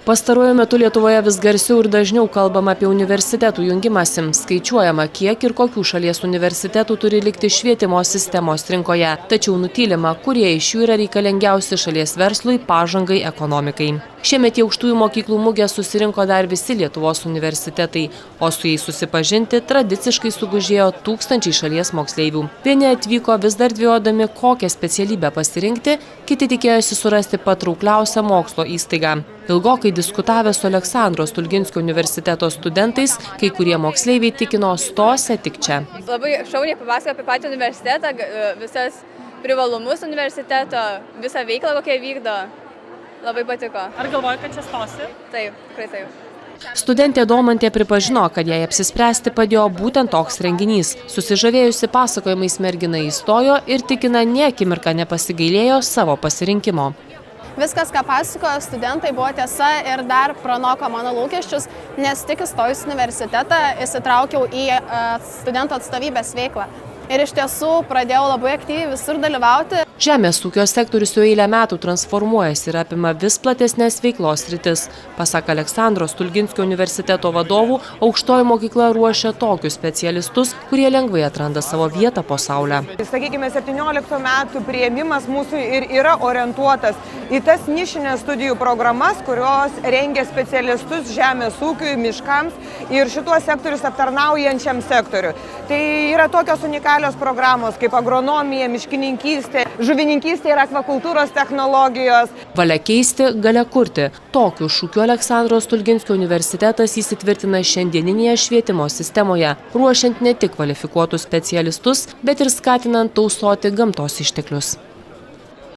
Pastaruoju metu Lietuvoje vis garsiau ir dažniau kalbama apie universitetų jungimąsi. Skaičiuojama, kiek ir kokių šalies universitetų turi likti švietimo sistemos rinkoje. Tačiau nutylima, kurie iš jų yra reikalingiausi šalies verslui, pažangai, ekonomikai. Šiemet į aukštųjų mokyklų mugę susirinko dar visi Lietuvos universitetai, o su jais susipažinti tradiciškai sugužėjo tūkstančiai šalies moksleivių. Vieni atvyko vis dar dvejodami, kokią specialybę pasirinkti, kiti tikėjosi surasti patraukliausią mokslo įstaigą. Ilgokai diskutavę su Aleksandro Stulginskio universiteto studentais, kai kurie moksleiviai tikino stosią tik čia. Labai šauniai papasakojo apie patį universitetą, visas privalumus universiteto, visą veiklą, kokią vykdo. Labai patiko. Ar galvoji, kad čia stosi? Taip, tikrai taip. Studentė Domantė pripažino, kad jai apsispręsti padėjo būtent toks renginys. Susižavėjusi pasakojimais mergina įstojo ir tikina, nė akimirką nepasigailėjo savo pasirinkimo. Viskas, ką pasakojo studentai, buvo tiesa ir dar pranoko mano lūkesčius, nes tik įstojus universitetą įsitraukiau į studentų atstovybės veiklą. Ir iš tiesų pradėjau labai aktyviai visur dalyvauti. Žemės ūkio sektorius jau eilę metų transformuojasi ir apima vis platesnės veiklos sritis. Pasak Aleksandro Stulginskio universiteto vadovų, aukštoji mokykla ruošia tokius specialistus, kurie lengvai atranda savo vietą po saule. Sakykime, 17 metų priėmimas mūsų ir yra orientuotas į tas nišinės studijų programas, kurios rengia specialistus žemės ūkiui, miškams ir šituos sektorius aptarnaujančiam sektoriui. Tai yra tokios unikalios programos kaip agronomija, miškininkystė, žuvininkystė ir akvakultūros technologijos. Valia keisti, galia kurti. Tokiu šūkiu Aleksandro Stulginskio universitetas įsitvirtina šiandieninėje švietimo sistemoje, ruošiant ne tik kvalifikuotus specialistus, bet ir skatinant tausoti gamtos išteklius.